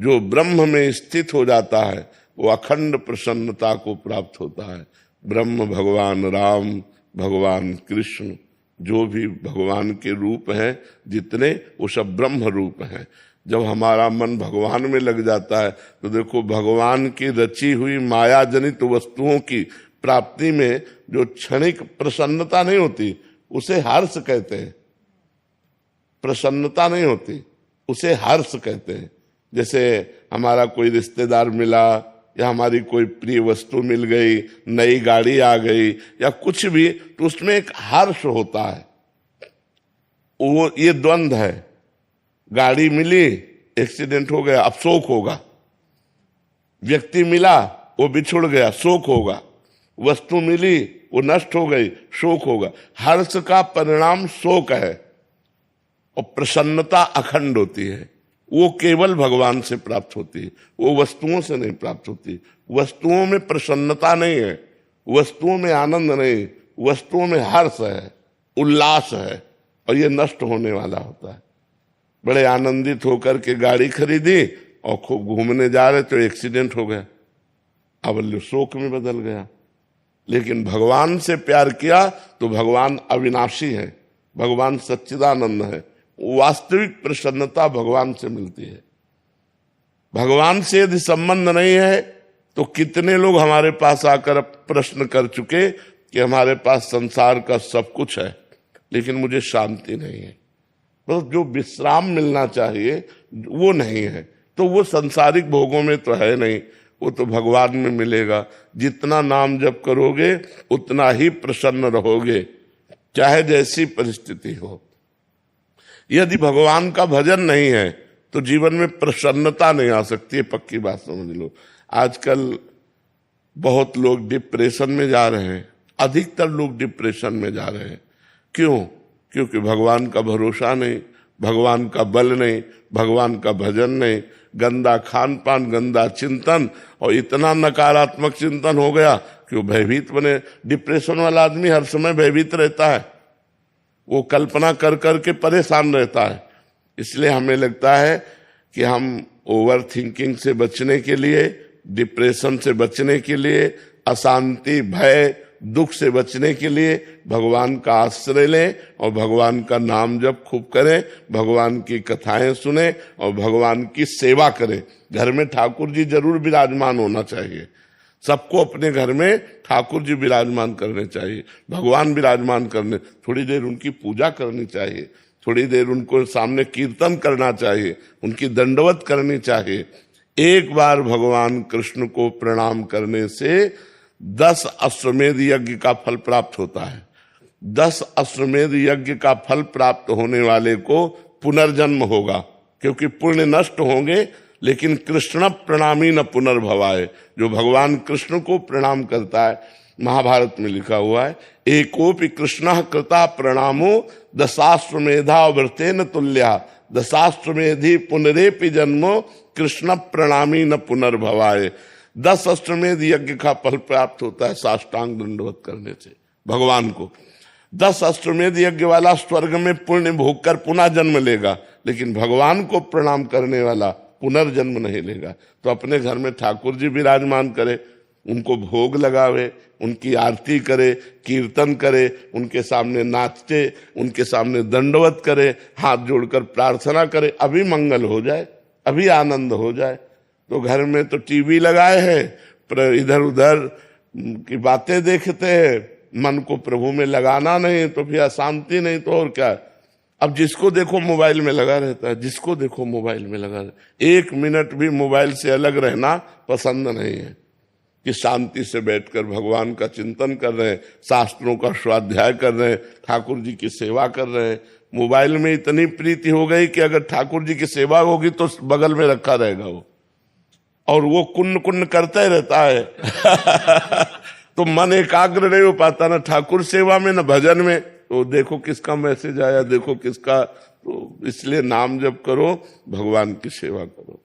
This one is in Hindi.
जो ब्रह्म में स्थित हो जाता है वो अखंड प्रसन्नता को प्राप्त होता है। ब्रह्म भगवान राम, भगवान कृष्ण, जो भी भगवान के रूप हैं जितने, वो सब ब्रह्म रूप हैं। जब हमारा मन भगवान में लग जाता है तो देखो, भगवान की रची हुई माया जनित वस्तुओं की प्राप्ति में जो क्षणिक प्रसन्नता नहीं होती उसे हर्ष कहते हैं। प्रसन्नता नहीं होती उसे हर्ष कहते हैं। जैसे हमारा कोई रिश्तेदार मिला या हमारी कोई प्रिय वस्तु मिल गई, नई गाड़ी आ गई या कुछ भी, तो उसमें एक हर्ष होता है। वो ये द्वंद्व है। गाड़ी मिली, एक्सीडेंट हो गया, अब शोक होगा। व्यक्ति मिला, वो बिछुड़ गया, शोक होगा। वस्तु मिली, वो नष्ट हो गई, शोक होगा। हर्ष का परिणाम शोक है और प्रसन्नता अखंड होती है। वो केवल भगवान से प्राप्त होती है, वो वस्तुओं से नहीं प्राप्त होती। वस्तुओं में प्रसन्नता नहीं है, वस्तुओं में आनंद नहीं, वस्तुओं में हर्ष है, उल्लास है, और ये नष्ट होने वाला होता है। बड़े आनंदित होकर के गाड़ी खरीदी और खूब घूमने जा रहे तो एक्सीडेंट हो गया, अब शोक में बदल गया। लेकिन भगवान से प्यार किया तो भगवान अविनाशी है, भगवान सच्चिदानंद है। वास्तविक प्रसन्नता भगवान से मिलती है। भगवान से यदि संबंध नहीं है तो कितने लोग हमारे पास आकर प्रश्न कर चुके कि हमारे पास संसार का सब कुछ है लेकिन मुझे शांति नहीं है, बस जो विश्राम मिलना चाहिए वो नहीं है। तो वो सांसारिक भोगों में तो है नहीं, वो तो भगवान में मिलेगा। जितना नाम जप करोगे उतना ही प्रसन्न रहोगे, चाहे जैसी परिस्थिति हो। यदि भगवान का भजन नहीं है तो जीवन में प्रसन्नता नहीं आ सकती है, पक्की बात समझ लो। आजकल बहुत लोग डिप्रेशन में जा रहे हैं, अधिकतर लोग डिप्रेशन में जा रहे हैं। क्यों? क्योंकि भगवान का भरोसा नहीं, भगवान का बल नहीं, भगवान का भजन नहीं, गंदा खान पान, गंदा चिंतन, और इतना नकारात्मक चिंतन हो गया कि वो भयभीत बने। डिप्रेशन वाला आदमी हर समय भयभीत रहता है, वो कल्पना कर करके परेशान रहता है। इसलिए हमें लगता है कि हम ओवर थिंकिंग से बचने के लिए, डिप्रेशन से बचने के लिए, अशांति, भय, दुख से बचने के लिए भगवान का आश्रय लें और भगवान का नाम जप खूब करें, भगवान की कथाएं सुने और भगवान की सेवा करें। घर में ठाकुर जी जरूर विराजमान होना चाहिए। सबको अपने घर में ठाकुर जी विराजमान करने चाहिए, भगवान विराजमान करने, थोड़ी देर उनकी पूजा करनी चाहिए, थोड़ी देर उनको सामने कीर्तन करना चाहिए, उनकी दंडवत करनी चाहिए। एक बार भगवान कृष्ण को प्रणाम करने से 10 अश्वमेध यज्ञ का फल प्राप्त होता है। 10 अश्वमेध यज्ञ का फल प्राप्त होने वाले को पुनर्जन्म होगा, क्योंकि पुण्य नष्ट होंगे लेकिन कृष्ण प्रणामी न पुनर्भवाए। जो भगवान कृष्ण को प्रणाम करता है, महाभारत में लिखा हुआ है, एकोपि कृष्ण कृता प्रणामो दशाश्वमेधा व्रतेन तुल्या दशाश्वमेधि पुनरेपि जन्मो कृष्ण प्रणामी न पुनर्भवाए। 10 अश्वमेध यज्ञ का फल प्राप्त होता है साष्टांग दंडवत करने से भगवान को। 10 अश्वमेध यज्ञ वाला स्वर्ग में पुण्य भोग कर पुनः जन्म लेगा, लेकिन भगवान को प्रणाम करने वाला पुनर्जन्म नहीं लेगा। तो अपने घर में ठाकुर जी विराजमान करे, उनको भोग लगावे, उनकी आरती करे, कीर्तन करे, उनके सामने नाचे, उनके सामने दंडवत करे, हाथ जोड़कर प्रार्थना करे, अभी मंगल हो जाए, अभी आनंद हो जाए। तो घर में तो टीवी लगाए हैं, पर इधर उधर की बातें देखते हैं, मन को प्रभु में लगाना नहीं, तो फिर अशांति नहीं तो और क्या। अब जिसको देखो मोबाइल में लगा रहता है, जिसको देखो मोबाइल में लगा रहता है। 1 मिनट भी मोबाइल से अलग रहना पसंद नहीं है कि शांति से बैठकर भगवान का चिंतन कर रहे हैं, शास्त्रों का स्वाध्याय कर रहे हैं, ठाकुर जी की सेवा कर रहे हैं। मोबाइल में इतनी प्रीति हो गई कि अगर ठाकुर जी की सेवा होगी तो बगल में रखा रहेगा वो, और वो कुन्न कुन्न करता ही रहता है तो मन एकाग्र नहीं हो पाता ना ठाकुर सेवा में ना भजन में। तो देखो किसका मैसेज आया, देखो किसका। तो इसलिए नाम जप करो, भगवान की सेवा करो।